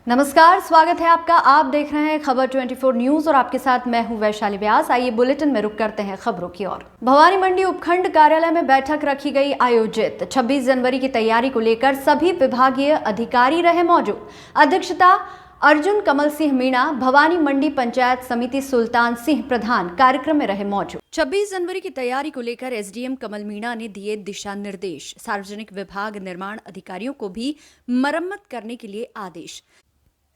नमस्कार, स्वागत है आपका। आप देख रहे हैं खबर 24 न्यूज और आपके साथ मैं हूं वैशाली व्यास। आइए बुलेटिन में रुक करते हैं खबरों की ओर। भवानी मंडी उपखंड कार्यालय में बैठक रखी गई आयोजित। 26 जनवरी की तैयारी को लेकर सभी विभागीय अधिकारी रहे मौजूद। अध्यक्षता अर्जुन कमल सिंह मीणा, भवानी मंडी पंचायत समिति सुल्तान सिंह प्रधान कार्यक्रम में रहे मौजूद। 26 जनवरी की तैयारी को लेकर एसडीएम कमल मीणा ने दिए दिशा निर्देश। सार्वजनिक विभाग निर्माण अधिकारियों को भी मरम्मत करने के लिए आदेश।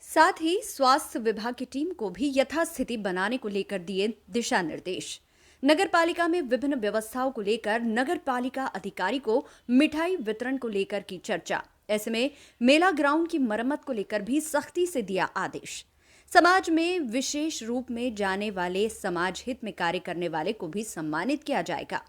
साथ ही स्वास्थ्य विभाग की टीम को भी यथास्थिति बनाने को लेकर दिए दिशा निर्देश। नगर पालिका में विभिन्न व्यवस्थाओं को लेकर नगर पालिका अधिकारी को मिठाई वितरण को लेकर की चर्चा। ऐसे में मेला ग्राउंड की मरम्मत को लेकर भी सख्ती से दिया आदेश। समाज में विशेष रूप में जाने वाले समाज हित में कार्य करने वाले को भी सम्मानित किया जाएगा।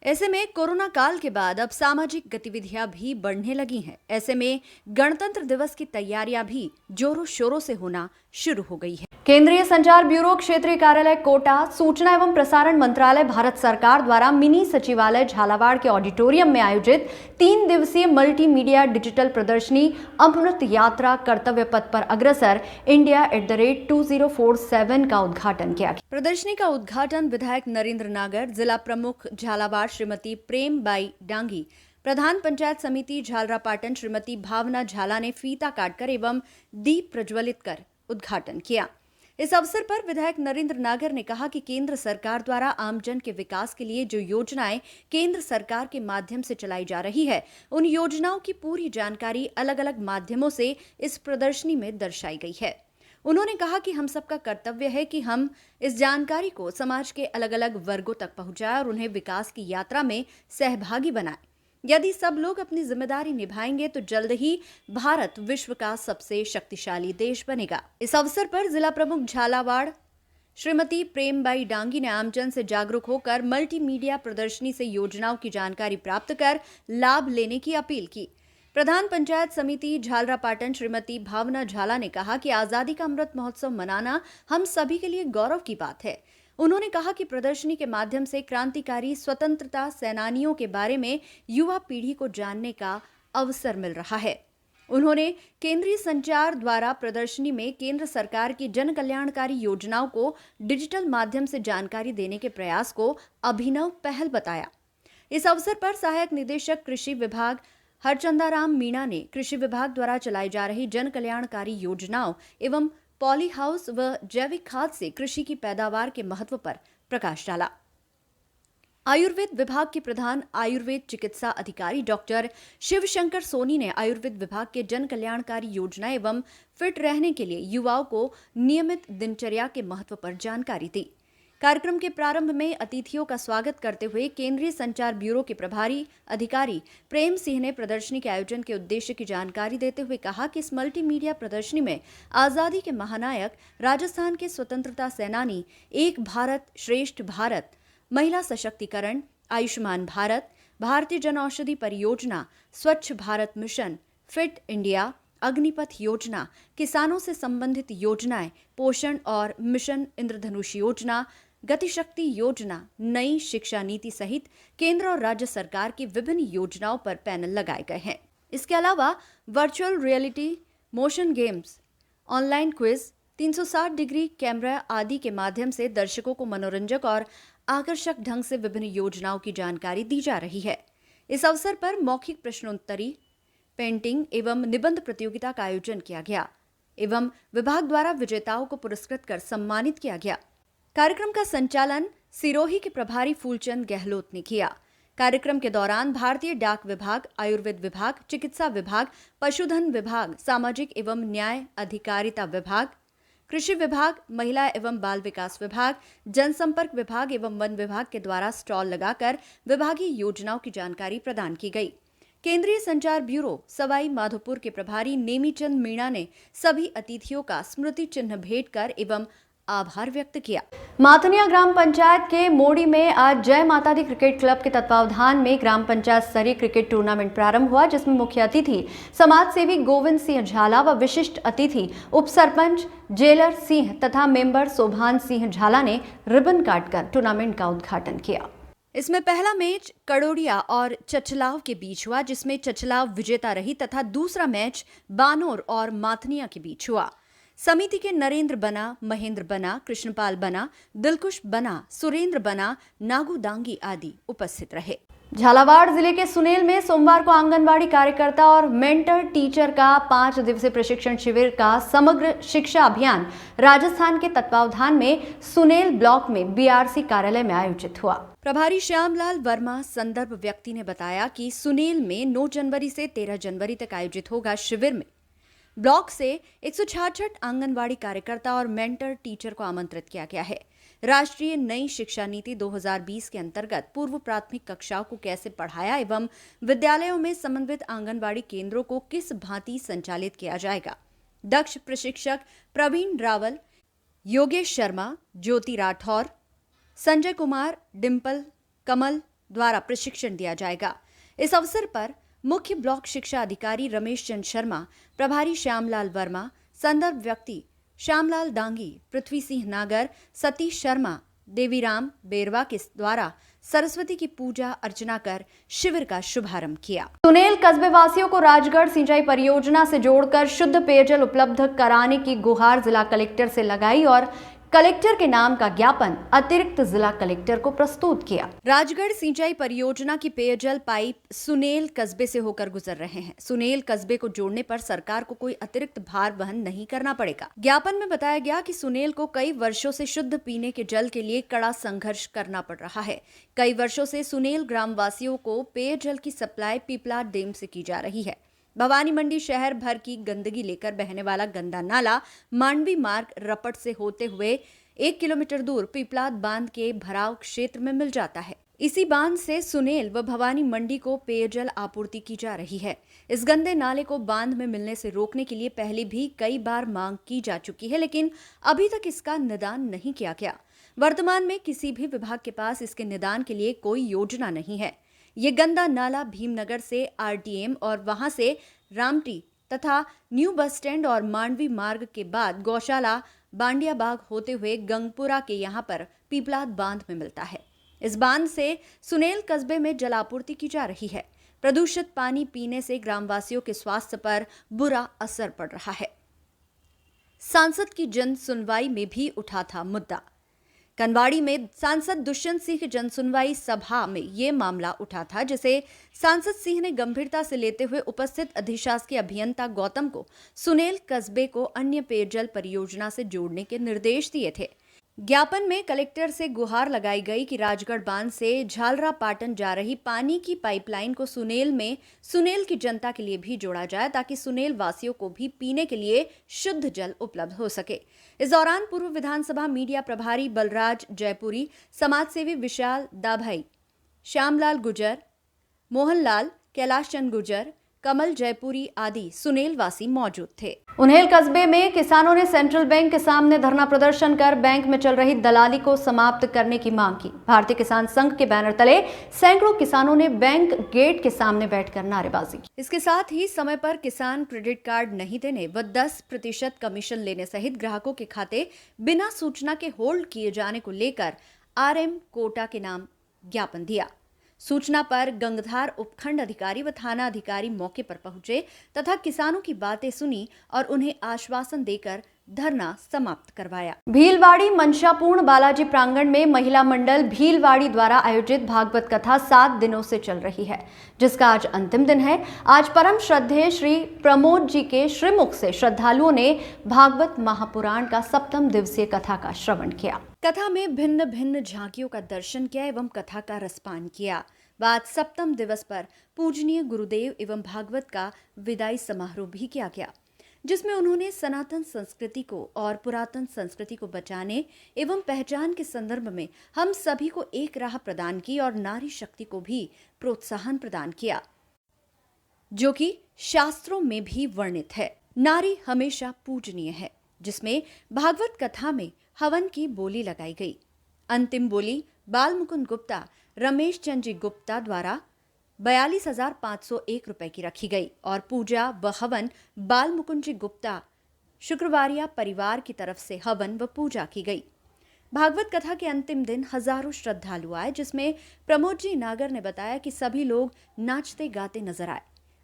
ऐसे में कोरोना काल के बाद अब सामाजिक गतिविधियां भी बढ़ने लगी हैं। ऐसे में गणतंत्र दिवस की तैयारियां भी जोरों शोरों से होना शुरू हो गई है। केंद्रीय संचार ब्यूरो क्षेत्रीय कार्यालय कोटा, सूचना एवं प्रसारण मंत्रालय भारत सरकार द्वारा मिनी सचिवालय झालावाड़ के ऑडिटोरियम में आयोजित 3 दिवसीय मल्टीमीडिया डिजिटल प्रदर्शनी अमृत यात्रा कर्तव्य पथ पर अग्रसर इंडिया @2047 का उद्घाटन किया गया। प्रदर्शनी का उद्घाटन विधायक नरेंद्र नागर, जिला प्रमुख झालावाड़ श्रीमती प्रेम बाई डांगी, प्रधान पंचायत समिति झालरापाटन श्रीमती भावना झाला ने फीता काटकर एवं दीप प्रज्वलित कर उद्घाटन किया। इस अवसर पर विधायक नरेंद्र नागर ने कहा कि केंद्र सरकार द्वारा आमजन के विकास के लिए जो योजनाएं केंद्र सरकार के माध्यम से चलाई जा रही है, उन योजनाओं की पूरी जानकारी अलग अलग माध्यमों से इस प्रदर्शनी में दर्शाई गई है। उन्होंने कहा कि हम सबका कर्तव्य है कि हम इस जानकारी को समाज के अलग अलग वर्गों तक पहुंचाएं और उन्हें विकास की यात्रा में सहभागी बनाएं। यदि सब लोग अपनी जिम्मेदारी निभाएंगे तो जल्द ही भारत विश्व का सबसे शक्तिशाली देश बनेगा। इस अवसर पर जिला प्रमुख झालावाड़ श्रीमती प्रेमबाई डांगी ने आमजन से जागरूक होकर मल्टीमीडिया प्रदर्शनी से योजनाओं की जानकारी प्राप्त कर लाभ लेने की अपील की। प्रधान पंचायत समिति झालरापाटन श्रीमती भावना झाला ने कहा कि आजादी का अमृत महोत्सव मनाना हम सभी के लिए गौरव की बात है। उन्होंने कहा कि प्रदर्शनी के माध्यम से क्रांतिकारी स्वतंत्रता सेनानियों के बारे में युवा पीढ़ी को जानने का अवसर मिल रहा है। उन्होंने केंद्रीय संचार द्वारा प्रदर्शनी में केंद्र सरकार की जन कल्याणकारी योजनाओं को डिजिटल माध्यम से जानकारी देने के प्रयास को अभिनव पहल बताया। इस अवसर पर सहायक निदेशक कृषि विभाग हरचंदाराम मीणा ने कृषि विभाग द्वारा चलाई जा रही जन कल्याणकारी योजनाओं एवं पॉली हाउस व जैविक खाद से कृषि की पैदावार के महत्व पर प्रकाश डाला। आयुर्वेद विभाग के प्रधान आयुर्वेद चिकित्सा अधिकारी डॉक्टर शिवशंकर सोनी ने आयुर्वेद विभाग के जन कल्याणकारी योजना एवं फिट रहने के लिए युवाओं को नियमित दिनचर्या के महत्व पर जानकारी दी। कार्यक्रम के प्रारंभ में अतिथियों का स्वागत करते हुए केंद्रीय संचार ब्यूरो के प्रभारी अधिकारी प्रेम सिंह ने प्रदर्शनी के आयोजन के उद्देश्य की जानकारी देते हुए कहा कि इस मल्टीमीडिया प्रदर्शनी में आजादी के महानायक, राजस्थान के स्वतंत्रता सेनानी, एक भारत श्रेष्ठ भारत, महिला सशक्तिकरण, आयुष्मान भारत, भारतीय Janaushadhi Pariyojana, Swachh Bharat mission, fit India, Agnipath Yojana, किसानों से संबंधित योजनाएं, पोषण और मिशन इंद्रधनुष योजना, गतिशक्ति योजना, नई शिक्षा नीति सहित केंद्र और राज्य सरकार की विभिन्न योजनाओं पर पैनल लगाए गए हैं। इसके अलावा virtual reality, motion games, online quiz, 360 degree camera आदि के माध्यम से दर्शकों को मनोरंजक और आकर्षक ढंग से विभिन्न योजनाओं की जानकारी दी जा रही है। इस अवसर पर मौखिक प्रश्नोत्तरी, पेंटिंग एवं निबंध प्रतियोगिता का आयोजन किया गया एवं विभाग द्वारा विजेताओं को पुरस्कृत कर सम्मानित किया गया। कार्यक्रम का संचालन सिरोही के प्रभारी फूलचंद गहलोत ने किया। कार्यक्रम के दौरान भारतीय डाक विभाग, आयुर्वेद विभाग, चिकित्सा विभाग, पशुधन विभाग, सामाजिक एवं न्याय अधिकारिता विभाग, कृषि विभाग, महिला एवं बाल विकास विभाग, जनसंपर्क विभाग एवं वन विभाग के द्वारा स्टॉल लगाकर विभागीय योजनाओं की जानकारी प्रदान की गई। केंद्रीय संचार ब्यूरो सवाई माधोपुर के प्रभारी नेमीचंद मीणा ने सभी अतिथियों का स्मृति चिन्ह भेंट कर एवं आभार व्यक्त किया। माथनिया ग्राम पंचायत के मोड़ी में आज जय माता दी क्रिकेट क्लब के तत्वावधान में ग्राम पंचायत स्तरीय क्रिकेट टूर्नामेंट प्रारंभ हुआ, जिसमें मुख्य अतिथि समाज सेवी गोविंद सिंह झाला व विशिष्ट अतिथि उप सरपंच जेलर सिंह तथा मेंबर शोभान सिंह झाला ने रिबन काटकर टूर्नामेंट का उद्घाटन किया। इसमें पहला मैच कड़ोड़िया और चचलाव के बीच हुआ, जिसमें चचलाव विजेता रही तथा दूसरा मैच बानोर और माथनिया के बीच हुआ। समिति के नरेंद्र बना, महेंद्र बना, कृष्णपाल बना, दिलकुश बना, सुरेंद्र बना, नागू दांगी आदि उपस्थित रहे। झालावाड़ जिले के सुनेल में सोमवार को आंगनबाड़ी कार्यकर्ता और मेंटर टीचर का 5 दिवसीय प्रशिक्षण शिविर का समग्र शिक्षा अभियान राजस्थान के तत्वावधान में सुनेल ब्लॉक में बीआरसी कार्यालय में आयोजित हुआ। प्रभारी श्यामलाल वर्मा संदर्भ व्यक्ति ने बताया कि सुनेल में 9 जनवरी से 13 जनवरी तक आयोजित होगा शिविर में ब्लॉक से 166 आंगनबाड़ी कार्यकर्ता और मेंटर टीचर को आमंत्रित किया गया है। राष्ट्रीय नई शिक्षा नीति 2020 के अंतर्गत पूर्व प्राथमिक कक्षाओं को कैसे पढ़ाया एवं विद्यालयों में समन्वित आंगनबाड़ी केंद्रों को किस भांति संचालित किया जाएगा। दक्ष प्रशिक्षक प्रवीण रावल, योगेश शर्मा, ज्योति राठौर, संजय कुमार, डिंपल, कमल द्वारा प्रशिक्षण दिया जाएगा। इस अवसर पर मुख्य ब्लॉक शिक्षा अधिकारी रमेश चंद्र शर्मा, प्रभारी श्यामलाल वर्मा, संदर्भ व्यक्ति श्यामलाल दांगी, पृथ्वी सिंह नागर, सतीश शर्मा, देवीराम बेरवा के द्वारा सरस्वती की पूजा अर्चना कर शिविर का शुभारंभ किया। सुनेल कस्बे वासियों को राजगढ़ सिंचाई परियोजना से जोड़कर शुद्ध पेयजल उपलब्ध कराने की गुहार जिला कलेक्टर से लगाई और कलेक्टर के नाम का ज्ञापन अतिरिक्त जिला कलेक्टर को प्रस्तुत किया। राजगढ़ सिंचाई परियोजना की पेयजल पाइप सुनेल कस्बे से होकर गुजर रहे हैं। सुनेल कस्बे को जोड़ने पर सरकार को कोई अतिरिक्त भार वहन नहीं करना पड़ेगा। ज्ञापन में बताया गया कि सुनेल को कई वर्षों से शुद्ध पीने के जल के लिए कड़ा संघर्ष करना पड़ रहा है। कई वर्षों से सुनेल ग्रामवासियों को पेयजल की सप्लाई पीपलाद डैम से की जा रही है। भवानी मंडी शहर भर की गंदगी लेकर बहने वाला गंदा नाला मांडवी मार्ग रपट से होते हुए 1 किलोमीटर दूर पीपलाद बांध के भराव क्षेत्र में मिल जाता है। इसी बांध से सुनेल व भवानी मंडी को पेयजल आपूर्ति की जा रही है। इस गंदे नाले को बांध में मिलने से रोकने के लिए पहले भी कई बार मांग की जा चुकी है, लेकिन अभी तक इसका निदान नहीं किया गया। वर्तमान में किसी भी विभाग के पास इसके निदान के लिए कोई योजना नहीं है। ये गंदा नाला भीमनगर से आरटीएम और वहां से रामटी तथा न्यू बस स्टैंड और मांडवी मार्ग के बाद गौशाला बांडिया बाग होते हुए गंगपुरा के यहाँ पर पीपलाद बांध में मिलता है। इस बांध से सुनेल कस्बे में जलापूर्ति की जा रही है। प्रदूषित पानी पीने से ग्रामवासियों के स्वास्थ्य पर बुरा असर पड़ रहा है। सांसद की जन सुनवाई में भी उठा था मुद्दा। कनवाड़ी में सांसद दुष्यंत सिंह जन सुनवाई सभा में ये मामला उठा था, जिसे सांसद सिंह ने गंभीरता से लेते हुए उपस्थित अधिशासकीय अभियंता गौतम को सुनेल कस्बे को अन्य पेयजल परियोजना से जोड़ने के निर्देश दिए थे। ज्ञापन में कलेक्टर से गुहार लगाई गई कि राजगढ़ बांध से झालरा पाटन जा रही पानी की पाइपलाइन को सुनेल में सुनेल की जनता के लिए भी जोड़ा जाए, ताकि सुनेल वासियों को भी पीने के लिए शुद्ध जल उपलब्ध हो सके। इस दौरान पूर्व विधानसभा मीडिया प्रभारी बलराज जयपुरी, समाजसेवी विशाल दाभाई, श्यामलाल गुजर, मोहनलाल, कैलाश चंद गुजर, कमल जयपुरी आदि सुनेल वासी मौजूद थे। उन्हेल कस्बे में किसानों ने सेंट्रल बैंक के सामने धरना प्रदर्शन कर बैंक में चल रही दलाली को समाप्त करने की मांग की। भारतीय किसान संघ के बैनर तले सैकड़ों किसानों ने बैंक गेट के सामने बैठकर नारेबाजी की। इसके साथ ही समय पर किसान क्रेडिट कार्ड नहीं देने व 10% कमीशन लेने सहित ग्राहकों के खाते बिना सूचना के होल्ड किए जाने को लेकर RM कोटा के नाम ज्ञापन दिया। सूचना पर गंगधार उपखंड अधिकारी व थाना अधिकारी मौके पर पहुंचे तथा किसानों की बातें सुनी और उन्हें आश्वासन देकर धरना समाप्त करवाया। भीलवाड़ी मंशापूर्ण बालाजी प्रांगण में महिला मंडल भीलवाड़ी द्वारा आयोजित भागवत कथा 7 दिनों से चल रही है, जिसका आज अंतिम दिन है। आज परम श्रद्धेय श्री प्रमोद जी के श्रीमुख से श्रद्धालुओं ने भागवत महापुराण का 7वें दिवसीय कथा का श्रवण किया। कथा में भिन्न भिन्न झांकियों का दर्शन किया एवं कथा का रसपान किया। बाद 7वें दिवस पर पूजनीय गुरुदेव एवं भागवत का विदाई समारोह भी किया गया, जिसमें उन्होंने सनातन संस्कृति को और पुरातन संस्कृति को बचाने एवं पहचान के संदर्भ में हम सभी को एक राह प्रदान की और नारी शक्ति को भी प्रोत्साहन प्रदान किया, जो कि शास्त्रों में भी वर्णित है। नारी हमेशा पूजनीय है, जिसमें भागवत कथा में हवन की बोली लगाई गई। अंतिम बोली बाल मुकुंद गुप्ता, रमेश चंद्र जी गुप्ता द्वारा 42,501 रुपए की रखी गई और पूजा व हवन बाल मुकुंद जी गुप्ता शुक्रवारिया परिवार की तरफ से हवन व पूजा की गई। भागवत कथा के अंतिम दिन हजारों श्रद्धालु आए, जिसमें प्रमोद जी नागर ने बताया कि सभी लोग नाचते गाते नजर आए।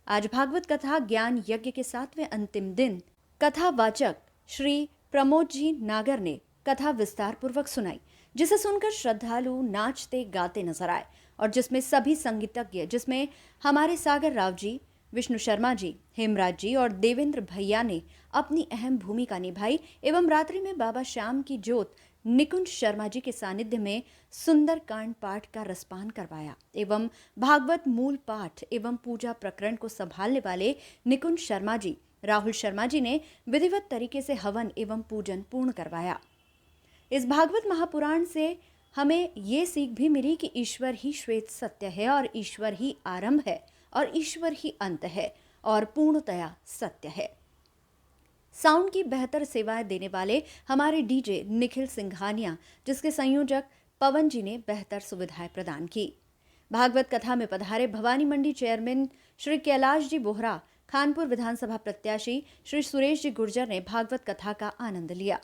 आज भागवत कथा ज्ञान यज्ञ के 7वें अंतिम दिन कथावाचक श्री प्रमोद जी नागर ने कथा विस्तार पूर्वक सुनाई, जिसे सुनकर श्रद्धालु नाचते गाते नजर आए और जिसमें सभी संगीतज्ञ, जिसमें हमारे सागर राव जी, विष्णु शर्मा जी, हेमराज जी और देवेंद्र भैया ने अपनी अहम भूमिका निभाई एवं रात्रि में बाबा श्याम की जोत निकुंज शर्मा जी के सानिध्य में सुंदर कांड पाठ का रसपान करवाया एवं भागवत मूल पाठ एवं पूजा प्रकरण को संभालने वाले निकुंज शर्मा जी, राहुल शर्मा जी ने विधिवत तरीके से हवन एवं पूजन पूर्ण करवाया। इस भागवत महापुराण से हमें ये सीख भी मिली कि ईश्वर ही श्वेत सत्य है और ईश्वर ही आरंभ है और ईश्वर ही अंत है और पूर्णतया सत्य है। साउंड की बेहतर सेवाएं देने वाले हमारे डीजे निखिल सिंघानिया, जिसके संयोजक पवन जी ने बेहतर सुविधाएं प्रदान की। भागवत कथा में पधारे भवानी मंडी चेयरमैन श्री कैलाश जी बोहरा, खानपुर विधानसभा प्रत्याशी श्री सुरेश जी गुर्जर ने भागवत कथा का आनंद लिया।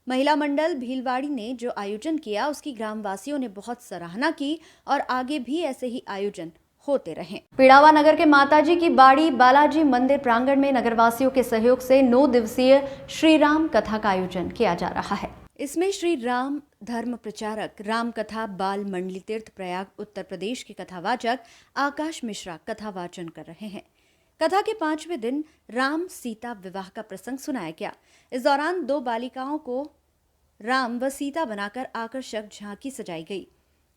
महिला मंडल भीलवाड़ी ने जो आयोजन किया, उसकी ग्रामवासियों ने बहुत सराहना की और आगे भी ऐसे ही आयोजन होते रहें। पिड़ावा नगर के माताजी की बाड़ी बालाजी मंदिर प्रांगण में नगरवासियों के सहयोग से 9 दिवसीय श्री राम कथा का आयोजन किया जा रहा है। इसमें श्री राम धर्म प्रचारक राम कथा बाल मंडली तीर्थ प्रयाग उत्तर प्रदेश के कथावाचक आकाश मिश्रा कथा वाचन कर रहे हैं। कथा के 5वें दिन राम सीता विवाह का प्रसंग सुनाया गया। इस दौरान 2 बालिकाओं को राम व सीता बनाकर आकर्षक झांकी सजाई गई।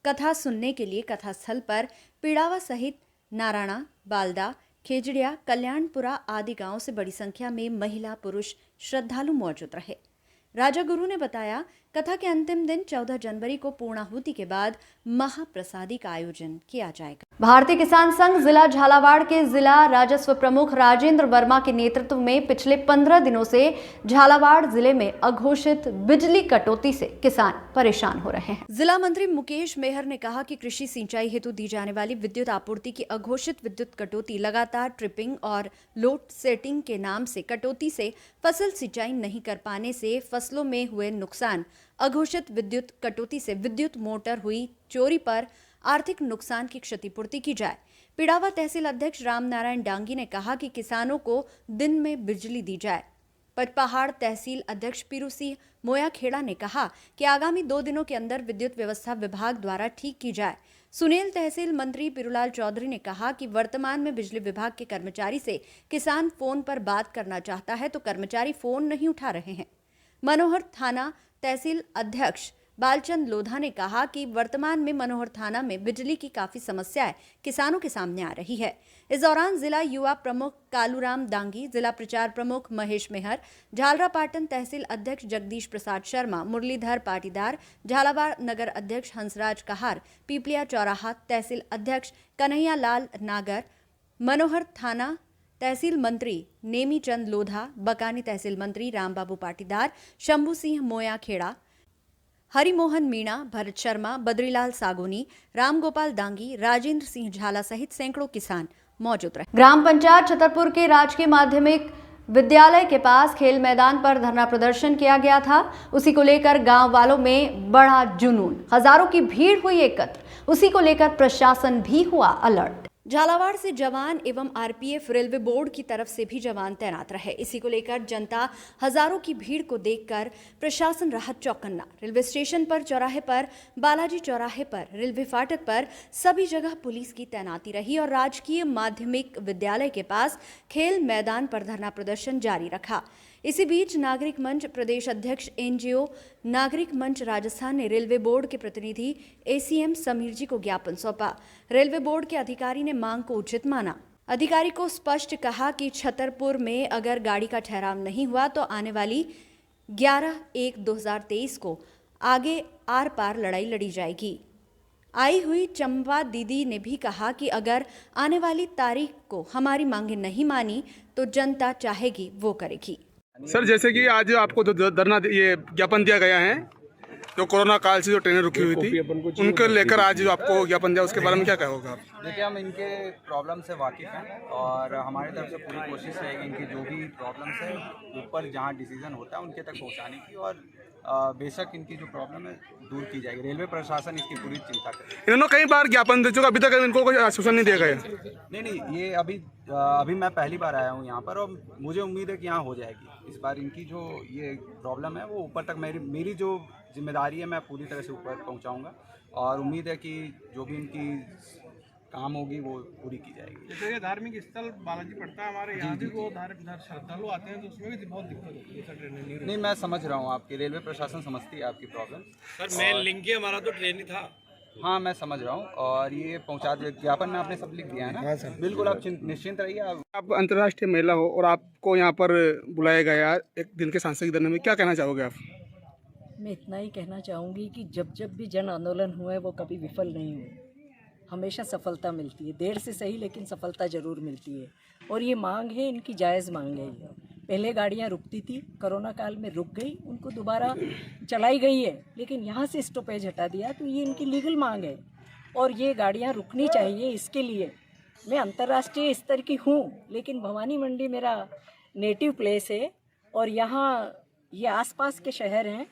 कथा सुनने के लिए कथा स्थल पर पिड़ावा सहित नारायणा, बालदा, खेजड़िया, कल्याणपुरा आदि गांवों से बड़ी संख्या में महिला पुरुष श्रद्धालु मौजूद रहे। राजा गुरु ने बताया, कथा के अंतिम दिन 14 जनवरी को पूर्णाहुति के बाद महाप्रसादी का आयोजन किया जाएगा। भारतीय किसान संघ जिला झालावाड़ के जिला राजस्व प्रमुख राजेंद्र वर्मा के नेतृत्व में पिछले 15 दिनों से झालावाड़ जिले में अघोषित बिजली कटौती से किसान परेशान हो रहे हैं। जिला मंत्री मुकेश मेहर ने कहा कि कृषि सिंचाई हेतु दी जाने वाली विद्युत आपूर्ति की अघोषित विद्युत कटौती, लगातार ट्रिपिंग और लोड सेटिंग के नाम से कटौती से फसल सिंचाई नहीं कर पाने से फसलों में हुए नुकसान, अघोषित विद्युत कटौती से विद्युत मोटर हुई चोरी पर आर्थिक नुकसान की क्षतिपूर्ति की जाए। पिड़ावा तहसील अध्यक्ष राम नारायण डांगी ने कहा कि किसानों को दिन में बिजली दी जाए। पचपहाड़ तहसील अध्यक्ष पीरू सिंह मोया खेड़ा ने कहा कि आगामी 2 दिनों के अंदर विद्युत व्यवस्था विभाग द्वारा ठीक की जाए। सुनील तहसील मंत्री पीरूलाल चौधरी ने कहा कि वर्तमान में बिजली विभाग के कर्मचारी से किसान फोन पर बात करना चाहता है तो कर्मचारी फोन नहीं उठा रहे हैं। मनोहर थाना तहसील अध्यक्ष बालचंद लोधा ने कहा कि वर्तमान में मनोहर थाना में बिजली की काफी समस्याएं किसानों के सामने आ रही है। इस दौरान जिला युवा प्रमुख कालूराम दांगी, जिला प्रचार प्रमुख महेश मेहर, झालरापाटन तहसील अध्यक्ष जगदीश प्रसाद शर्मा, मुरलीधर पाटीदार, झालावाड़ नगर अध्यक्ष हंसराज कहार, पीपलिया चौराहा तहसील अध्यक्ष कन्हैया लाल नागर, मनोहर थाना तहसील मंत्री नेमी चंद लोधा, बकानी तहसील मंत्री रामबाबू पाटीदार, शंभू सिंह मोया खेड़ा, हरिमोहन मीणा, भरत शर्मा, बद्रीलाल सागोनी, रामगोपाल दांगी, राजेंद्र सिंह झाला सहित सैकड़ों किसान मौजूद रहे। ग्राम पंचायत छतरपुर के राजकीय माध्यमिक विद्यालय के पास खेल मैदान पर धरना प्रदर्शन किया गया था। उसी को लेकर गांव वालों में बड़ा जुनून, हजारों की भीड़ हुई एकत्र। उसी को लेकर प्रशासन भी हुआ अलर्ट। झालावाड़ से जवान एवं आरपीएफ, रेलवे बोर्ड की तरफ से भी जवान तैनात रहे। इसी को लेकर जनता हजारों की भीड़ को देखकर प्रशासन रहा चौकन्ना। रेलवे स्टेशन पर, चौराहे पर, बालाजी चौराहे पर, रेलवे फाटक पर सभी जगह पुलिस की तैनाती रही और राजकीय माध्यमिक विद्यालय के पास खेल मैदान पर धरना प्रदर्शन जारी रखा। इसी बीच नागरिक मंच प्रदेश अध्यक्ष एनजीओ नागरिक मंच राजस्थान ने रेलवे बोर्ड के प्रतिनिधि एसीएम समीर जी को ज्ञापन सौंपा। रेलवे बोर्ड के अधिकारी ने मांग को उचित माना। अधिकारी को स्पष्ट कहा कि छतरपुर में अगर गाड़ी का ठहराव नहीं हुआ तो आने वाली 11/1/2023 को आगे आर पार लड़ाई लड़ी जाएगी। आई हुई चंपा दीदी ने भी कहा कि अगर आने वाली तारीख को हमारी मांगे नहीं मानी तो जनता चाहेगी वो करेगी। सर, जैसे कि आज आपको जो धरना ये ज्ञापन दिया गया है, जो कोरोना काल से जो ट्रेनें रुकी हुई थी, उनको लेकर आज जो आपको ज्ञापन दिया, उसके बारे में क्या कहोगे आप? देखिए, हम इनके प्रॉब्लम से वाकिफ़ हैं और हमारी तरफ से पूरी कोशिश है कि इनकी जो भी प्रॉब्लम्स है ऊपर जहाँ डिसीजन होता है उनके तक पहुँचाने की और बेशक इनकी जो प्रॉब्लम है दूर की जाएगी। रेलवे प्रशासन इसकी पूरी चिंता करे। इन्होंने कई बार ज्ञापन दे चुका, अभी तक इनको कोई आश्वासन नहीं दिया गया। नहीं, ये अभी मैं पहली बार आया हूँ यहाँ पर और मुझे उम्मीद है कि यहाँ हो जाएगी। इस बार इनकी जो ये प्रॉब्लम है वो ऊपर तक मेरी जो जिम्मेदारी है मैं पूरी तरह से ऊपर पहुँचाऊँगा और उम्मीद है कि जो भी इनकी काम होगी वो पूरी की जाएगी। जैसे ये धार्मिक स्थल बालाजी पड़ता है हमारे यहाँ भी, वो श्रद्धालु आते हैं तो उसमें भी बहुत दिक्कत होती है सर, ट्रेन नहीं। मैं समझ रहा हूँ आपकी, रेलवे प्रशासन समझती है आपकी प्रॉब्लम सर। मेन लिंक ही हमारा तो ट्रेन ही था। हाँ, मैं समझ रहा हूँ और ये पहुँचा दिया। ज्ञापन में आपने सब लिख दिया है ना? बिल्कुल, आप निश्चिंत रहिए। आप अंतर्राष्ट्रीय महिला हो और आपको यहाँ पर बुलाया गया एक दिन के सांस्कृतिक धरने में, क्या कहना चाहोगे आप? मैं इतना ही कहना चाहूँगी कि जब भी जन आंदोलन हुए वो कभी विफल नहीं हुए, हमेशा सफलता मिलती है। देर से सही लेकिन सफलता ज़रूर मिलती है। और ये मांग है, इनकी जायज़ मांग है। पहले गाड़ियाँ रुकती थी, कोरोना काल में रुक गई, उनको दोबारा चलाई गई है, लेकिन यहाँ से स्टॉपेज हटा दिया, तो ये इनकी लीगल मांग है और ये गाड़ियाँ रुकनी चाहिए। इसके लिए मैं अंतर्राष्ट्रीय स्तर की हूँ, लेकिन भवानी मंडी मेरा नेटिव प्लेस है और यहाँ ये आसपास के शहर हैं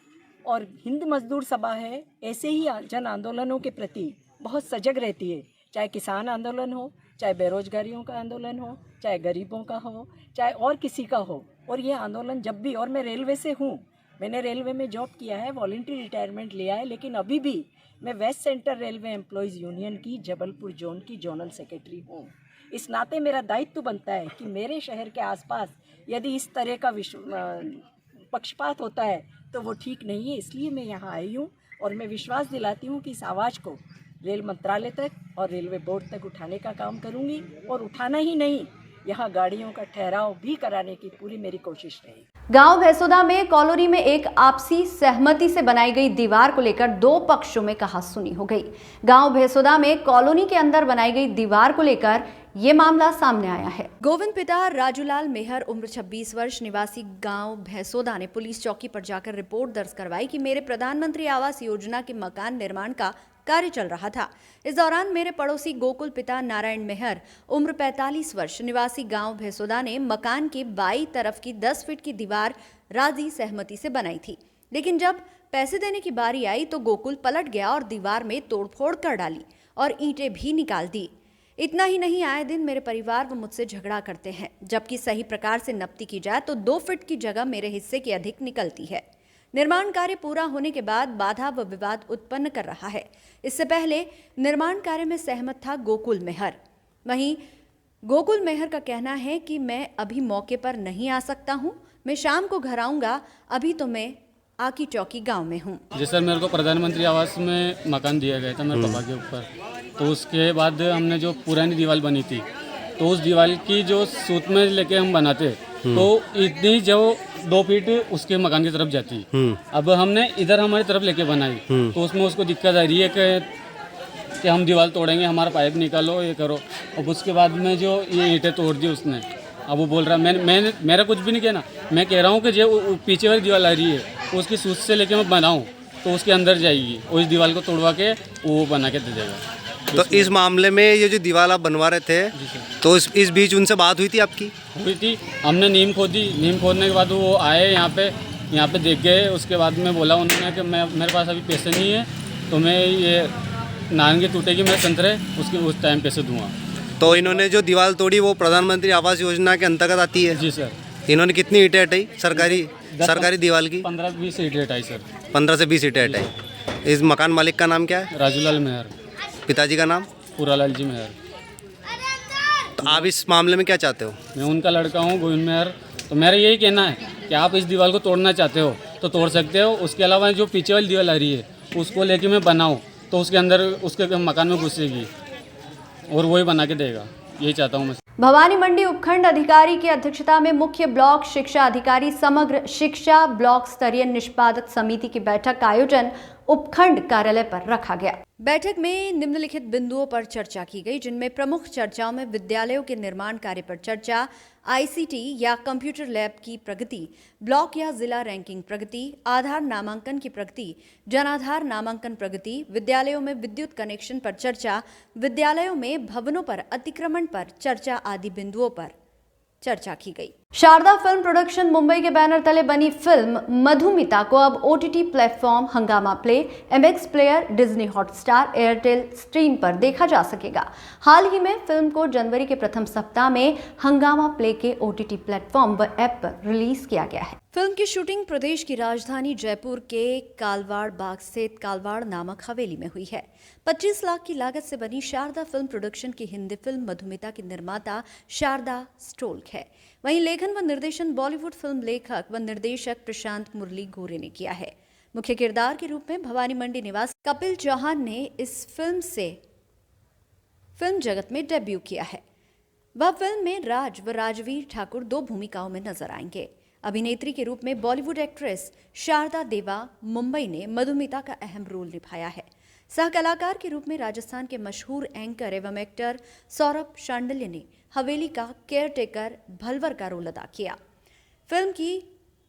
और हिंद मजदूर सभा है ऐसे ही जन आंदोलनों के प्रति बहुत सजग रहती है। चाहे किसान आंदोलन हो, चाहे बेरोजगारियों का आंदोलन हो, चाहे गरीबों का हो, चाहे और किसी का हो। और ये आंदोलन जब भी, और मैं रेलवे से हूँ, मैंने रेलवे में जॉब किया है, वॉलंटरी रिटायरमेंट लिया है, लेकिन अभी भी मैं West Centre Railway Employees Union की जबलपुर जोन की जोनल सेक्रेटरी हूँ। इस नाते मेरा दायित्व बनता है कि मेरे शहर के आसपास यदि इस तरह का पक्षपात होता है तो वो ठीक नहीं है। इसलिए मैं यहाँ आई हूँ और मैं विश्वास दिलाती हूँ कि इस आवाज़ को रेल मंत्रालय तक और रेलवे बोर्ड तक उठाने का काम करूँगी और उठाना ही नहीं, यहाँ गाड़ियों का ठहराव भी कराने की पूरी मेरी कोशिश रहेगी। गांव भैंसोदा में कॉलोनी में एक आपसी सहमति से बनाई गई दीवार को लेकर दो पक्षों में कहासुनी हो गई। गांव भैंसोदा में कॉलोनी के अंदर बनाई गई दीवार को लेकर ये मामला सामने आया है। गोविंद पिता राजूलाल मेहर उम्र 26 वर्ष निवासी गांव भैंसोदा ने पुलिस चौकी पर जाकर रिपोर्ट दर्ज करवाई कि मेरे प्रधानमंत्री आवास योजना के मकान निर्माण का कार्य चल रहा था। इस दौरान मेरे पड़ोसी गोकुल पिता नारायण मेहर उम्र 45 वर्ष निवासी गांव भैंसोदा ने मकान के बाईं तरफ की 10 फीट की दीवार राजी सहमति से बनाई थी, लेकिन जब पैसे देने की बारी आई तो गोकुल पलट गया और दीवार में तोड़फोड़ कर डाली और ईंटें भी निकाल दी। इतना ही नहीं, आए दिन मेरे परिवार व मुझसे झगड़ा करते हैं, जबकि सही प्रकार से नपती की जाए तो 2 फीट की जगह मेरे हिस्से की अधिक निकलती है। निर्माण कार्य पूरा होने के बाद बाधा व विवाद उत्पन्न कर रहा है। इससे पहले निर्माण कार्य में सहमत था गोकुल मेहर। वहीं गोकुल मेहर का कहना है कि मैं अभी मौके पर नहीं आ सकता हूं, मैं शाम को घर आऊंगा, अभी तो मैं आकी चौकी गांव में हूं। जी सर, मेरे को प्रधानमंत्री आवास में मकान दिया गया था मेरे पापा के ऊपर। तो उसके बाद हमने जो पुरानी दीवार बनी थी तो उस दीवार की जो सूत में लेके हम बनाते तो इतनी जो 2 फीट उसके मकान की तरफ जाती। अब हमने इधर हमारी तरफ लेके बनाई तो उसमें उसको दिक्कत आ रही है कि हम दीवार तोड़ेंगे, हमारा पाइप निकालो, ये करो। अब उसके बाद में जो ये ईंटें तोड़ दी उसने। अब वो बोल रहा मैंने मेरा कुछ भी नहीं कहना, मैं कह रहा हूँ कि जो पीछे वाली दीवार आ रही है उसकी सूत से लेके मैं बनाऊँ तो उसके अंदर जाएगी, उस दीवार को तोड़वा के वो बना के दे देगा। तो इस मामले में ये जो दीवार आप बनवा रहे थे तो इस बीच उनसे बात हुई थी आपकी? हुई थी, हमने नीम खोदी। नीम खोदने के बाद वो आए यहाँ पे देख गए। उसके बाद में बोला उन्होंने कि मेरे पास अभी पैसे नहीं है तो मैं ये नारंगी टूटेगी मेरे संतरे उसके उस टाइम पैसे दूंगा। तो इन्होंने जो दीवार तोड़ी वो प्रधानमंत्री आवास योजना के अंतर्गत आती है? जी सर। इन्होंने कितनी ईंटें हटाई सरकारी दीवार की? 15-20 ईंटें हटाई सर। 15 से 20 ईंटें हटाई। इस मकान मालिक का नाम क्या है? राजूलाल मेहर। पिताजी का नाम? पूरालाल जी मेहर। तो आप इस मामले में क्या चाहते हो? मैं उनका लड़का हूँ गोविंद मेहर। तो मेरा यही कहना है कि आप इस दीवार को तोड़ना चाहते हो तो तोड़ सकते हो। उसके अलावा जो पीछे वाली दीवार आ रही है उसको लेके मैं बनाऊँ तो उसके अंदर उसके मकान में घुसेगी और वही बना के देगा, यही चाहता हूँ मैं। भवानी मंडी उपखंड अधिकारी की अध्यक्षता में मुख्य ब्लॉक शिक्षा अधिकारी समग्र शिक्षा ब्लॉक स्तरीय निष्पादक समिति की बैठक का आयोजन उपखंड कार्यालय पर रखा गया। बैठक में निम्नलिखित बिंदुओं पर चर्चा की गई, जिनमें प्रमुख चर्चाओं में विद्यालयों के निर्माण कार्य पर चर्चा, आईसीटी या कंप्यूटर लैब की प्रगति, ब्लॉक या जिला रैंकिंग प्रगति, आधार नामांकन की प्रगति, जनाधार नामांकन प्रगति, विद्यालयों में विद्युत कनेक्शन पर चर्चा, विद्यालयों में भवनों पर अतिक्रमण पर चर्चा आदि बिंदुओं पर चर्चा की गई। शारदा फिल्म प्रोडक्शन मुंबई के बैनर तले बनी फिल्म मधुमिता को अब ओटीटी प्लेटफॉर्म हंगामा play, MX player, Disney Hotstar, Airtel stream पर देखा जा सकेगा। हाल ही में फिल्म को जनवरी के प्रथम सप्ताह में हंगामा प्ले के ओटीटी प्लेटफॉर्म व ऐप पर रिलीज किया गया है। फिल्म की शूटिंग प्रदेश की राजधानी जयपुर के कालवाड़ बाग स्थित कालवाड़ नामक हवेली में हुई है। 25 लाख की लागत से बनी शारदा फिल्म प्रोडक्शन की हिंदी फिल्म मधुमिता की निर्माता शारदा स्टोल्क है। वहीं लेखन व निर्देशन बॉलीवुड फिल्म लेखक व निर्देशक प्रशांत मुरली गोरे ने किया है। मुख्य किरदार के रूप में भवानी मंडी निवासी कपिल चौहान ने इस फिल्म से फिल्म जगत में डेब्यू किया है। वह फिल्म में राज व राजवीर ठाकुर दो भूमिकाओं में नजर आएंगे। अभिनेत्री के रूप में बॉलीवुड एक्ट्रेस शारदा देवा मुंबई ने मधुमिता का अहम रोल निभाया है। सह कलाकार के रूप में राजस्थान के मशहूर एंकर एवं एक्टर सौरभ शांडिल्य ने हवेली का केयरटेकर भलवर का रोल अदा किया। फिल्म की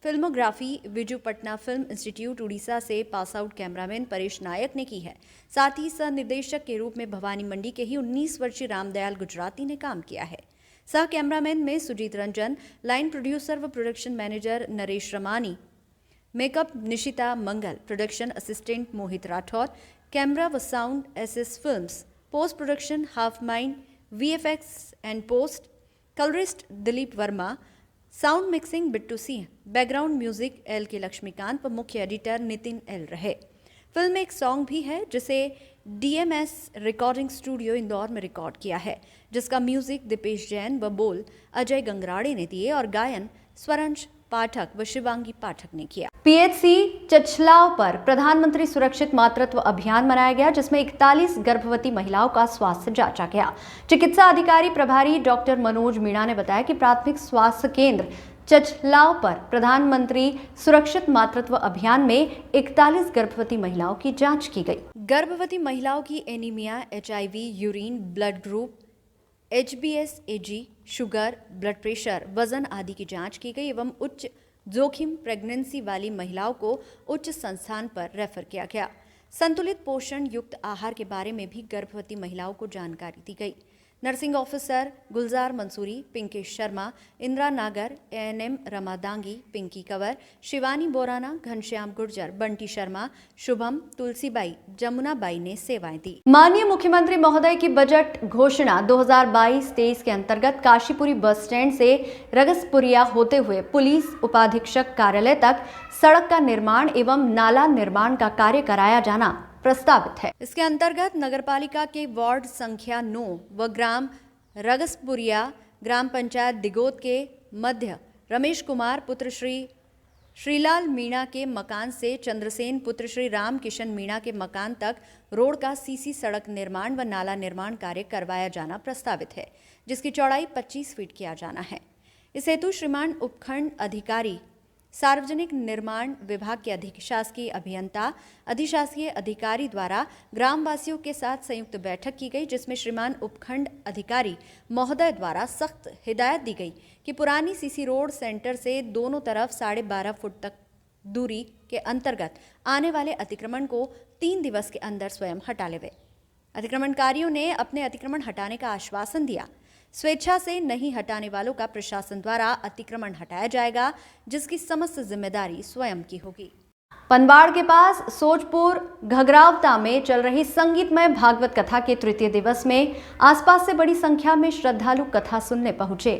फिल्मोग्राफी विजुपटना फिल्म इंस्टीट्यूट उड़ीसा से पास आउट कैमरामैन परेश नायक ने की है। साथ ही सह निर्देशक के रूप में भवानी मंडी के ही 19 वर्षीय रामदयाल गुजराती ने काम किया है। सह कैमरामैन में सुजीत रंजन, लाइन प्रोड्यूसर व production manager Naresh Ramani, makeup Nishita Mangal, production assistant Mohit Rathore, camera व sound SS films, post production half mind, VFX and post, colourist Dilip Verma, sound mixing Bittu Singh, background music L K Laxmikant व मुख्य एडिटर नितिन एल रहे। फिल्म में एक सॉन्ग भी है जिसे डीएमएस रिकॉर्डिंग स्टूडियो इंदौर में रिकॉर्ड किया है, जिसका म्यूजिक दीपेश जैन व बोल अजय गंगराड़े ने दिए और गायन स्वरंश पाठक व शिवांगी पाठक ने किया। पीएचसी चचलाव पर प्रधानमंत्री सुरक्षित मातृत्व अभियान मनाया गया, जिसमें 41 गर्भवती महिलाओं का स्वास्थ्य जांचा गया। चिकित्सा अधिकारी प्रभारी डॉक्टर मनोज मीणा ने बताया कि प्राथमिक स्वास्थ्य केंद्र चचलाव पर प्रधानमंत्री सुरक्षित मातृत्व अभियान में 41 गर्भवती महिलाओं की जांच की गई। गर्भवती महिलाओं की anaemia, HIV, urine, blood group, HbS-AG, sugar, blood pressure, वजन आदि की जांच की गई एवं उच्च जोखिम प्रेगनेंसी वाली महिलाओं को उच्च संस्थान पर रेफर किया गया। संतुलित पोषण युक्त आहार के बारे में भी गर्भवती महिलाओं को जानकारी दी गई। नर्सिंग ऑफिसर गुलजार मंसूरी, पिंकेश शर्मा, इंदिरा नागर, ANM रमा दांगी, पिंकी कंवर, शिवानी बोराना, घनश्याम गुर्जर, बंटी शर्मा, शुभम, तुलसीबाई, जमुनाबाई ने सेवाएं दी। माननीय मुख्यमंत्री महोदय की बजट घोषणा 2022-23 के अंतर्गत काशीपुरी बस स्टैंड से रगसपुरिया होते हुए पुलिस उपाधीक्षक कार्यालय तक सड़क का निर्माण एवं नाला निर्माण का कार्य कराया जाना प्रस्तावित है। इसके अंतर्गत नगरपालिका के वार्ड संख्या 9 व ग्राम रगसपुरिया, ग्राम पंचायत दिगोद के मध्य रमेश कुमार पुत्र श्री श्रीलाल मीणा के मकान से चंद्रसेन पुत्र श्री राम किशन मीणा के मकान तक रोड का सीसी सड़क निर्माण व नाला निर्माण कार्य करवाया जाना प्रस्तावित है, जिसकी चौड़ाई 25 फीट किया जाना है। इस हेतु श्रीमान उपखंड अधिकारी सार्वजनिक निर्माण विभाग के अधिशासकीय अभियंता, अधिशासकीय अधिकारी द्वारा ग्रामवासियों के साथ संयुक्त बैठक की गई, जिसमें श्रीमान उपखंड अधिकारी महोदय द्वारा सख्त हिदायत दी गई कि पुरानी सीसी रोड सेंटर से दोनों तरफ 12.5 फुट तक दूरी के अंतर्गत आने वाले अतिक्रमण को 3 दिवस के अंदर स्वयं हटा लेवे। अतिक्रमणकारियों ने अपने अतिक्रमण हटाने का आश्वासन दिया। स्वेच्छा से नहीं हटाने वालों का प्रशासन द्वारा अतिक्रमण हटाया जाएगा, जिसकी समस्त जिम्मेदारी स्वयं की होगी। पनवाड़ के पास सोजपुर घगरावता में चल रही संगीतमय भागवत कथा के तृतीय दिवस में आसपास से बड़ी संख्या में श्रद्धालु कथा सुनने पहुंचे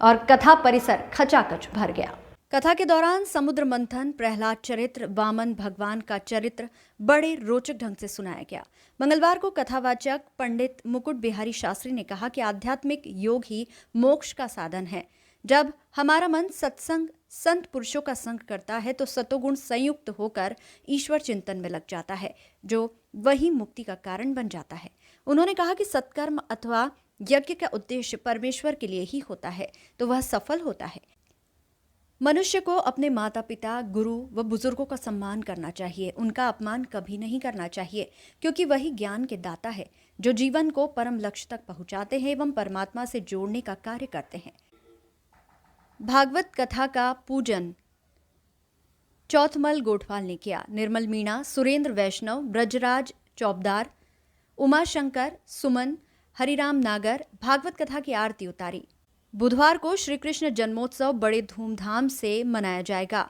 और कथा परिसर खचाखच भर गया। कथा के दौरान समुद्र मंथन, प्रहलाद चरित्र, वामन भगवान का चरित्र बड़े रोचक ढंग से सुनाया गया। मंगलवार को कथावाचक पंडित मुकुट बिहारी शास्त्री ने कहा कि आध्यात्मिक योग ही मोक्ष का साधन है। जब हमारा मन सत्संग, संत पुरुषों का संग करता है तो सतोगुण संयुक्त होकर ईश्वर चिंतन में लग जाता है, जो वही मुक्ति का कारण बन जाता है। उन्होंने कहा कि सत्कर्म अथवा यज्ञ का उद्देश्य परमेश्वर के लिए ही होता है तो वह सफल होता है। मनुष्य को अपने माता पिता, गुरु व बुजुर्गों का सम्मान करना चाहिए। उनका अपमान कभी नहीं करना चाहिए, क्योंकि वही ज्ञान के दाता है, जो जीवन को परम लक्ष्य तक पहुंचाते हैं एवं परमात्मा से जोड़ने का कार्य करते हैं। भागवत कथा का पूजन चौथमल गोठवाल ने किया। निर्मल मीणा, सुरेंद्र वैष्णव, ब्रजराज चौबदार, उमाशंकर, सुमन, हरिराम नागर भागवत कथा की आरती उतारी। बुधवार को श्री कृष्ण जन्मोत्सव बड़े धूमधाम से मनाया जाएगा।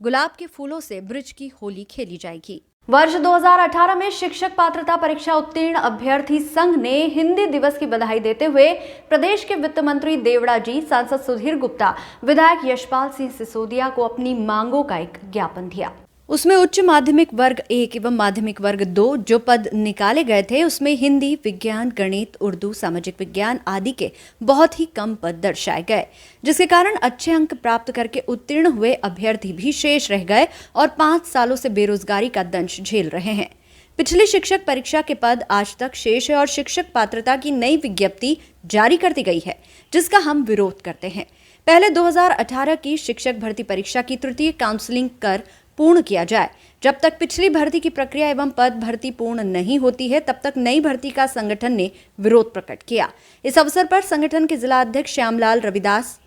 गुलाब के फूलों से ब्रिज की होली खेली जाएगी। वर्ष 2018 में शिक्षक पात्रता परीक्षा उत्तीर्ण अभ्यर्थी संघ ने हिंदी दिवस की बधाई देते हुए प्रदेश के वित्त मंत्री देवड़ा जी, सांसद सुधीर गुप्ता, विधायक यशपाल सिंह सिसोदिया को अपनी मांगों का एक ज्ञापन दिया। उसमें उच्च माध्यमिक वर्ग 1 एवं माध्यमिक वर्ग 2 जो पद निकाले गए थे, उसमें हिंदी, विज्ञान, गणित, उर्दू, सामाजिक विज्ञान आदि के बहुत ही कम पद दर्शाए गए, जिसके कारण अच्छे अंक प्राप्त करके उत्तीर्ण हुए अभ्यर्थी भी शेष रह गए और 5 सालों से बेरोजगारी का दंश झेल रहे हैं। पिछली शिक्षक परीक्षा के पद आज तक शेष है और शिक्षक पात्रता की नई विज्ञप्ति जारी कर दी गई है, जिसका हम विरोध करते हैं। पहले 2018 की शिक्षक भर्ती परीक्षा की तृतीय काउंसलिंग कर पूर्ण किया जाए। जब तक पिछली भर्ती की प्रक्रिया एवं पद भर्ती पूर्ण नहीं होती है, तब तक नई भर्ती का संगठन ने विरोध प्रकट किया। इस अवसर पर संगठन के जिला अध्यक्ष श्यामलाल रविदास,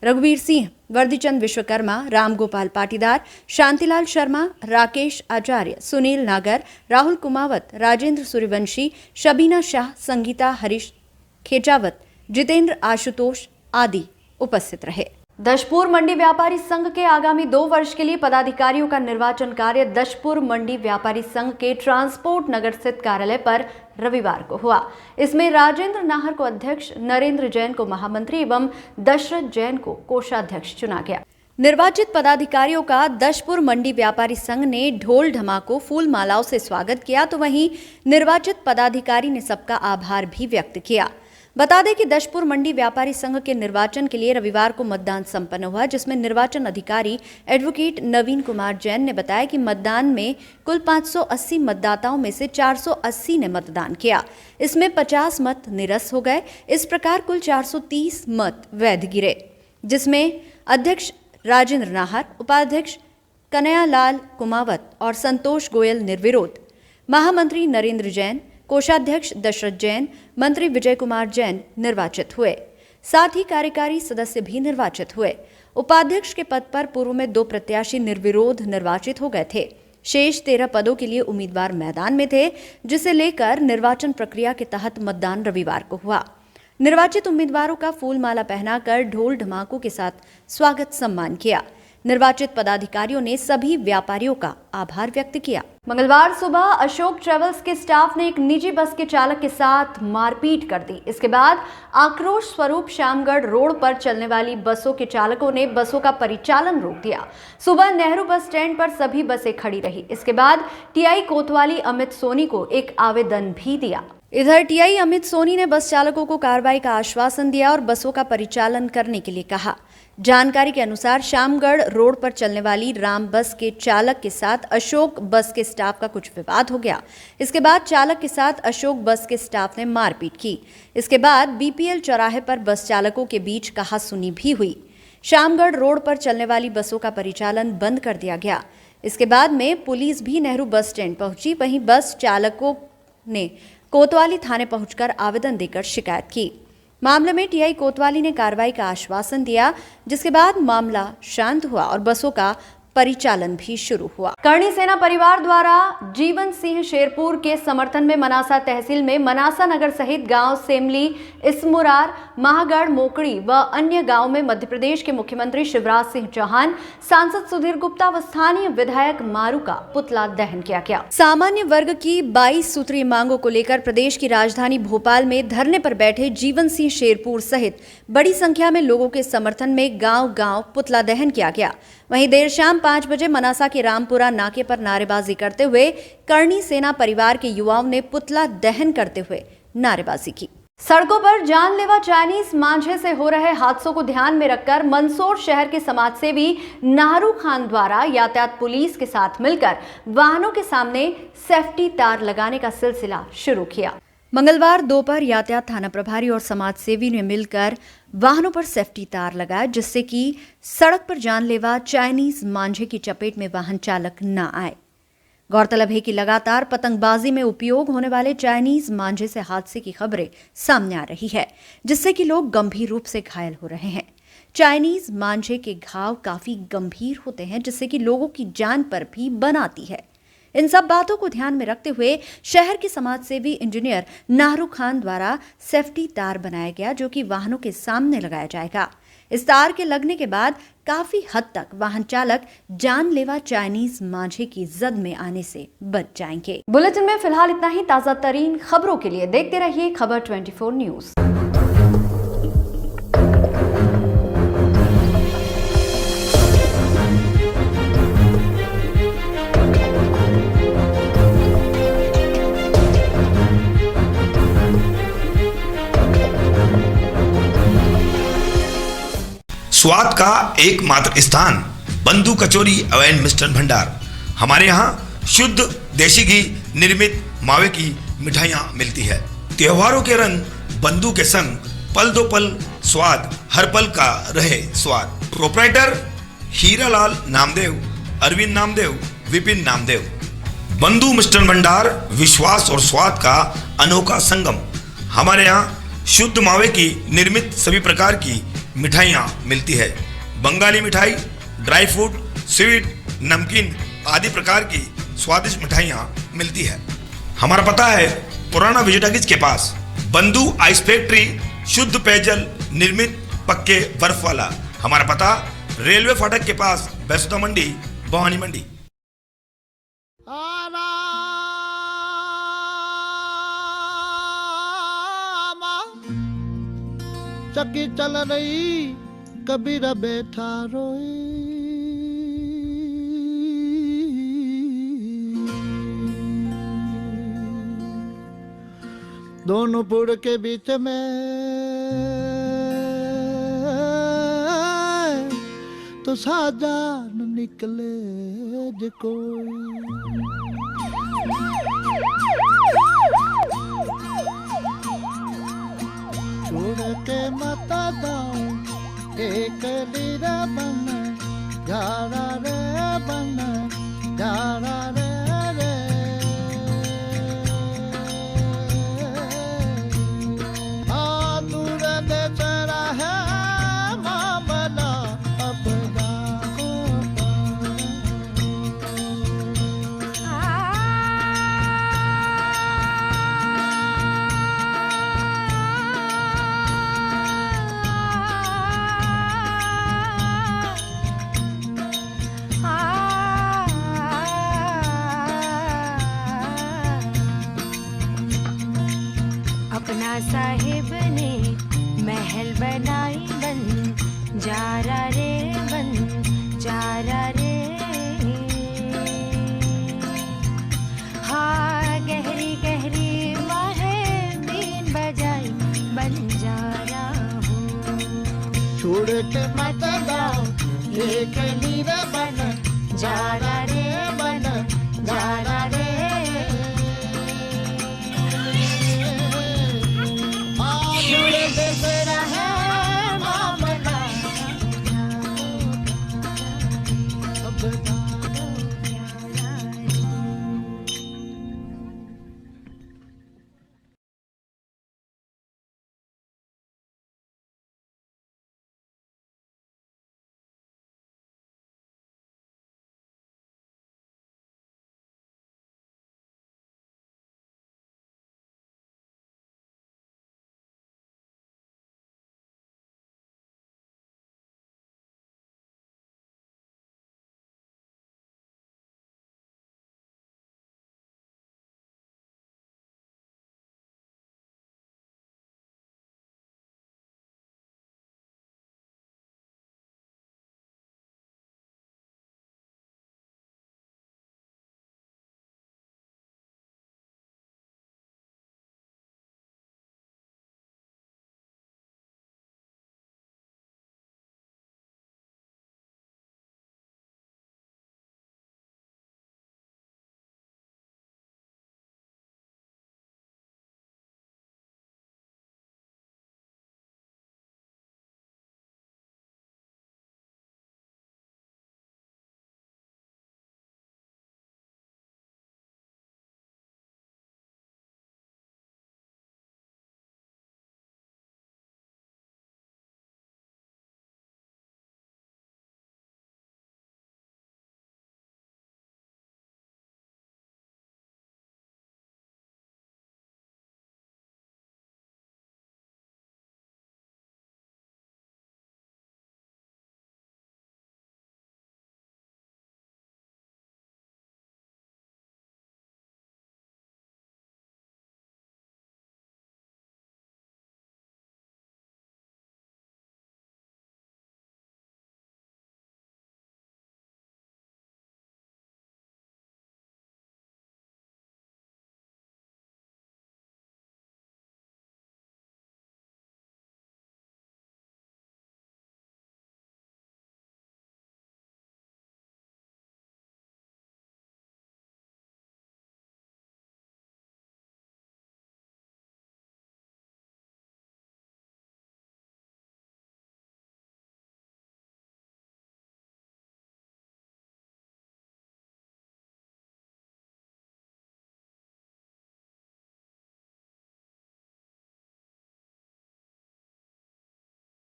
रघुवीर सिंह, वर्दीचंद विश्वकर्मा, रामगोपाल पाटीदार, शांतिलाल शर्मा, राकेश आचार्य, सुनील नागर, राहुल कुमावत, राजेंद्र सूर्यवंशी, शबीना शाह, संगीता हरीश खेचावत, जितेंद्र आशुतोष आदि उपस्थित रहे। दशपुर मंडी व्यापारी संघ के आगामी 2 वर्ष के लिए पदाधिकारियों का निर्वाचन कार्य दशपुर मंडी व्यापारी संघ के ट्रांसपोर्ट नगर स्थित कार्यालय पर रविवार को हुआ। इसमें राजेंद्र नाहर को अध्यक्ष, नरेंद्र जैन को महामंत्री एवं दशरथ जैन को कोषाध्यक्ष चुना गया। निर्वाचित पदाधिकारियों का दशपुर मंडी व्यापारी संघ ने ढोल ढमाकों, फूल मालाओं से स्वागत किया, तो वहीं निर्वाचित पदाधिकारी ने सबका आभार भी व्यक्त किया। बता दें कि दशपुर मंडी व्यापारी संघ के निर्वाचन के लिए रविवार को मतदान संपन्न हुआ, जिसमें निर्वाचन अधिकारी एडवोकेट नवीन कुमार जैन ने बताया कि मतदान में कुल 580 मतदाताओं में से 480 ने मतदान किया। इसमें 50 मत निरस्त हो गए। इस प्रकार कुल 430 मत वैध गिरे, जिसमें अध्यक्ष राजेंद्र नाहर, उपाध्यक्ष कन्हैयालाल कुमावत और संतोष गोयल निर्विरोध, महामंत्री नरेंद्र जैन, कोषाध्यक्ष दशरथ जैन, मंत्री विजय कुमार जैन निर्वाचित हुए। साथ ही कार्यकारी सदस्य भी निर्वाचित हुए। उपाध्यक्ष के पद पर पूर्व में 2 प्रत्याशी निर्विरोध निर्वाचित हो गए थे। शेष 13 पदों के लिए उम्मीदवार मैदान में थे, जिसे लेकर निर्वाचन प्रक्रिया के तहत मतदान रविवार को हुआ। निर्वाचित उम्मीदवारों का फूल माला पहनाकर ढोल ढमाकों के साथ स्वागत सम्मान किया। निर्वाचित पदाधिकारियों ने सभी व्यापारियों का आभार व्यक्त किया। मंगलवार सुबह अशोक ट्रेवल्स के स्टाफ ने एक निजी बस के चालक के साथ मारपीट कर दी। इसके बाद आक्रोश स्वरूप श्यामगढ़ रोड पर चलने वाली बसों के चालकों ने बसों का परिचालन रोक दिया। सुबह नेहरू बस स्टैंड पर सभी बसें खड़ी रही। इसके बाद टीआई कोतवाली अमित सोनी को एक आवेदन भी दिया। इधर टीआई अमित सोनी ने बस चालकों को कार्रवाई का आश्वासन दिया और बसों का परिचालन करने के लिए कहा। जानकारी के अनुसार श्यामगढ़ रोड पर चलने वाली राम बस के चालक के साथ अशोक बस के स्टाफ का कुछ विवाद हो गया। इसके बाद चालक के साथ अशोक बस के स्टाफ ने मारपीट की। इसके बाद बीपीएल चौराहे पर बस चालकों के बीच कहासुनी भी हुई। श्यामगढ़ रोड पर चलने वाली बसों का परिचालन बंद कर दिया गया। इसके बाद में पुलिस भी नेहरू बस स्टैंड पहुंची। वहीं बस चालकों ने कोतवाली थाने पहुंचकर आवेदन देकर शिकायत की। मामले में टीआई कोतवाली ने कार्रवाई का आश्वासन दिया, जिसके बाद मामला शांत हुआ और बसों का परिचालन भी शुरू हुआ। करणी सेना परिवार द्वारा जीवन सिंह शेरपुर के समर्थन में मनासा तहसील में मनासा नगर सहित गांव सेमली, इसमुरार, महागढ़, मोकड़ी व अन्य गांव में मध्य प्रदेश के मुख्यमंत्री शिवराज सिंह चौहान, सांसद सुधीर गुप्ता व स्थानीय विधायक मारू का पुतला दहन किया गया। सामान्य वर्ग की 22 सूत्रीय मांगों को लेकर प्रदेश की राजधानी भोपाल में धरने पर बैठे जीवन सिंह शेरपुर सहित बड़ी संख्या में लोगों के समर्थन में गांव-गांव पुतला दहन किया गया। वहीं देर शाम 5 बजे मनासा के रामपुरा नाके पर नारेबाजी करते हुए करणी सेना परिवार के युवाओं ने पुतला दहन करते हुए नारेबाजी की। सड़कों पर जानलेवा चाइनीज मांझे से हो रहे हादसों को ध्यान में रखकर मंदसौर शहर के समाजसेवी नाहरू खान द्वारा यातायात पुलिस के साथ मिलकर वाहनों के सामने सेफ्टी तार लगाने का सिलसिला शुरू किया। मंगलवार दोपहर यातायात थाना प्रभारी और समाजसेवी ने मिलकर वाहनों पर सेफ्टी तार लगाया, जिससे कि सड़क पर जानलेवा चाइनीज मांझे की चपेट में वाहन चालक न आए। गौरतलब है कि लगातार पतंगबाजी में उपयोग होने वाले चाइनीज मांझे से हादसे की खबरें सामने आ रही है, जिससे कि लोग गंभीर रूप से घायल हो रहे हैं। चाइनीज मांझे के घाव काफी गंभीर होते हैं, जिससे कि लोगों की जान पर भी बन आती है। इन सब बातों को ध्यान में रखते हुए शहर के समाज सेवी इंजीनियर नाहरू खान द्वारा सेफ्टी तार बनाया गया, जो कि वाहनों के सामने लगाया जाएगा। इस तार के लगने के बाद काफी हद तक वाहन चालक जानलेवा चाइनीज मांझे की जद में आने से बच जाएंगे। बुलेटिन में फिलहाल इतना ही। ताजा तरीन खबरों के लिए देखते रहिए खबर 24 न्यूज। स्वाद का एकमात्र स्थान बंधु कचौरी एवं मिष्ठान भंडार। हमारे यहाँ शुद्ध देसी घी निर्मित मावे की मिठाइयाँ मिलती है। त्योहारों के रंग बंधु के संग, पल दो पल स्वाद, हर पल का रहे स्वाद। प्रोप्राइटर हीरालाल नामदेव, अरविंद नामदेव, विपिन नामदेव। बंधु मिष्ठान भंडार विश्वास और स्वाद का अनोखा संगम। हमारे यहाँ शुद्ध मावे की निर्मित सभी प्रकार की मिठाइयाँ मिलती है। बंगाली मिठाई, ड्राई फ्रूट, स्वीट, नमकीन आदि प्रकार की स्वादिष्ट मिठाइयाँ मिलती है। हमारा पता है पुराना विजयटागिज के पास, बंधु आइस फैक्ट्री, शुद्ध पेयजल निर्मित पक्के बर्फ वाला। हमारा पता रेलवे फाटक के पास, बैसुदा मंडी, भवानी मंडी। चक्की चल रही, कबीर बैठा रोए। दोनों पुड़ के बीच में तो साजान निकले जे कोई। छोड़ के मता दाओ एक लीरा बन, जारा रे बन, जारा रे रे। दूर देश रहे मामला अपना अपना साहिब ने महल बनाई बन, जारा रे बन, जारा रे। हाँ गहरी गहरी माहे बीन बजाई बन, जारा हो। छोड़ के मत जाओ एक लीरा बन, जारा